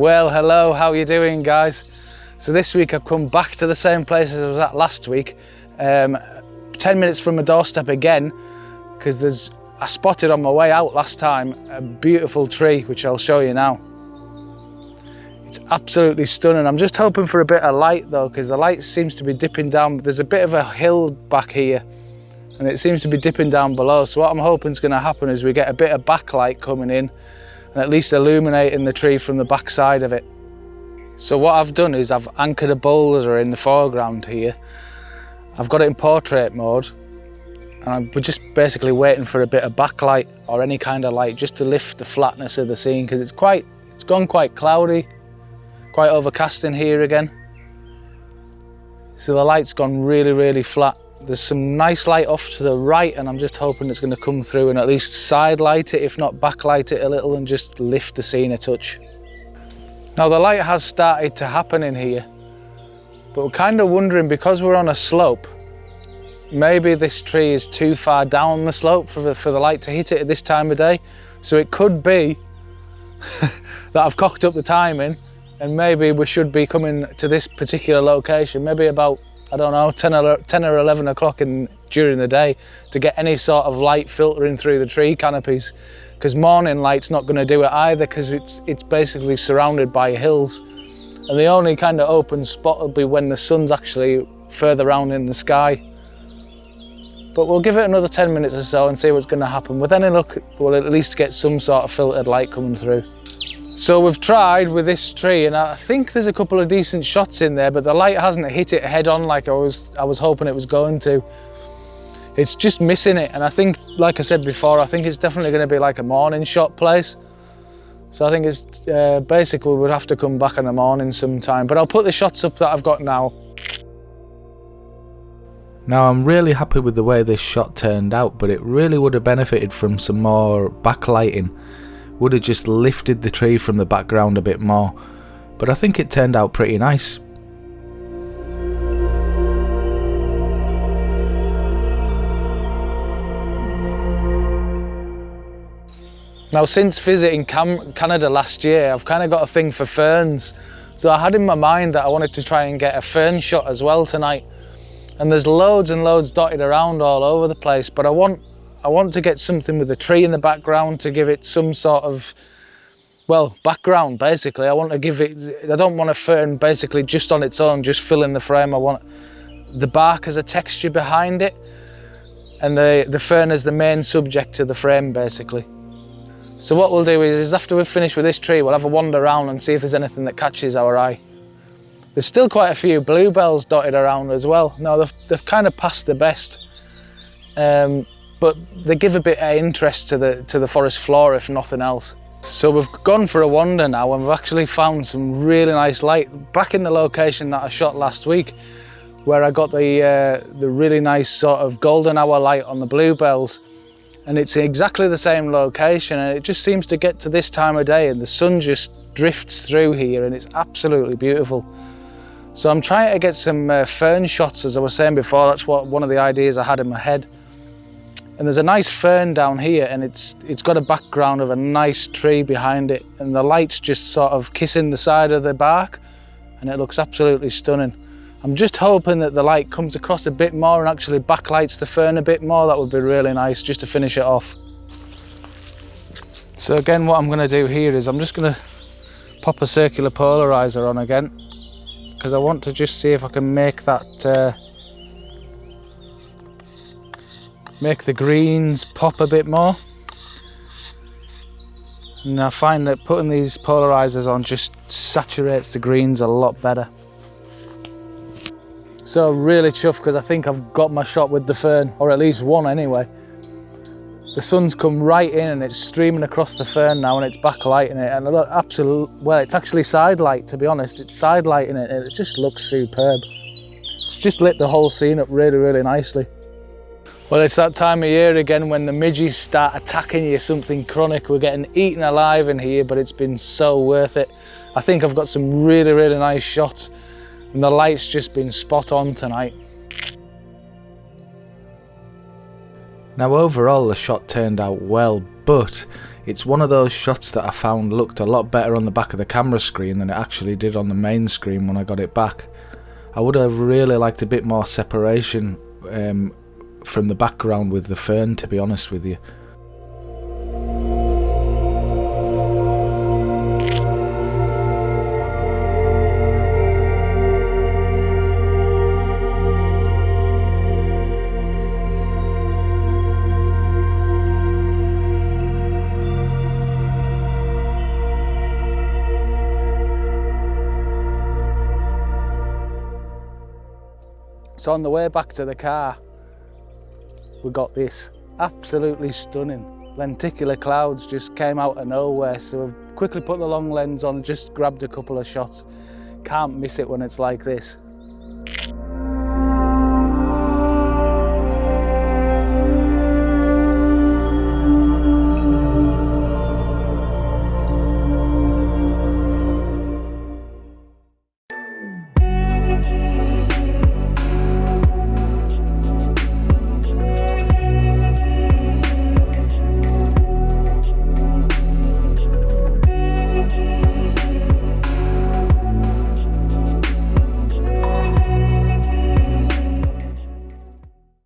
Well, hello, how are you doing, guys? So this week I've come back to the same place as I was at last week, 10 minutes from my doorstep again, because I spotted on my way out last time a beautiful tree, which I'll show you now. It's absolutely stunning. I'm just hoping for a bit of light though, because the light seems to be dipping down. There's a bit of a hill back here, and it seems to be dipping down below. So what I'm hoping is going to happen is we get a bit of backlight coming in, and at least illuminating the tree from the back side of it. So what I've done is I've anchored a boulder in the foreground here. I've got it in portrait mode, and we're just basically waiting for a bit of backlight or any kind of light just to lift the flatness of the scene, because it's gone quite cloudy, quite overcast in here again. So the light's gone really, really flat. There's some nice light off to the right, and I'm just hoping it's going to come through and at least side light it, if not backlight it a little, and just lift the scene a touch. Now the light has started to happen in here, but we're kind of wondering, because we're on a slope, maybe this tree is too far down the slope for the light to hit it at this time of day. So it could be that I've cocked up the timing, and maybe we should be coming to this particular location maybe about, I don't know, 10 or 11 o'clock during the day, to get any sort of light filtering through the tree canopies, because morning light's not going to do it either, because it's basically surrounded by hills, and the only kind of open spot will be when the sun's actually further around in the sky. But we'll give it another 10 minutes or so and see what's going to happen. With any luck, we'll at least get some sort of filtered light coming through. So we've tried with this tree, and I think there's a couple of decent shots in there, but the light hasn't hit it head on like I was hoping it was going to. It's just missing it, and I think, like I said before, I think it's definitely going to be like a morning shot place. So I think it's basically we'll have to come back in the morning sometime, but I'll put the shots up that I've got now. Now I'm really happy with the way this shot turned out, but it really would have benefited from some more backlighting. Would have just lifted the tree from the background a bit more, but I think it turned out pretty nice. Now, since visiting Canada last year, I've kind of got a thing for ferns. So I had in my mind that I wanted to try and get a fern shot as well tonight. And there's loads and loads dotted around all over the place, but I want to get something with a tree in the background to give it some sort of, well, background basically. I don't want a fern basically just on its own, just filling the frame. I want the bark as a texture behind it, and the fern as the main subject to the frame basically. So what we'll do is after we've finished with this tree, we'll have a wander around and see if there's anything that catches our eye. There's still quite a few bluebells dotted around as well. Now they've kind of passed the best, but they give a bit of interest to the forest floor if nothing else. So we've gone for a wander now, and we've actually found some really nice light back in the location that I shot last week, where I got the really nice sort of golden hour light on the bluebells. And it's exactly the same location, and it just seems to get to this time of day and the sun just drifts through here, and it's absolutely beautiful. So I'm trying to get some fern shots, as I was saying before. That's one of the ideas I had in my head. And there's a nice fern down here, and it's got a background of a nice tree behind it, and the light's just sort of kissing the side of the bark, and it looks absolutely stunning. I'm just hoping that the light comes across a bit more and actually backlights the fern a bit more. That would be really nice, just to finish it off. So again, what I'm going to do here is I'm just going to pop a circular polarizer on again, because I want to just see if I can make that make the greens pop a bit more. And I find that putting these polarizers on just saturates the greens a lot better. So really chuffed, because I think I've got my shot with the fern, or at least one anyway. The sun's come right in and it's streaming across the fern now, and it's backlighting it, and look, well, it's actually side light, to be honest. It's side lighting it, and it just looks superb. It's just lit the whole scene up really, really nicely. Well, it's that time of year again when the midges start attacking you, something chronic. We're getting eaten alive in here, but it's been so worth it. I think I've got some really, really nice shots, and the light's just been spot on tonight. Now overall the shot turned out well, but It's one of those shots that I found looked a lot better on the back of the camera screen than it actually did on the main screen when I got it back. I would have really liked a bit more separation from the background with the fern, to be honest with you. So on the way back to the car, we got this absolutely stunning. Lenticular clouds just came out of nowhere, so we've quickly put the long lens on, just grabbed a couple of shots. Can't miss it when it's like this.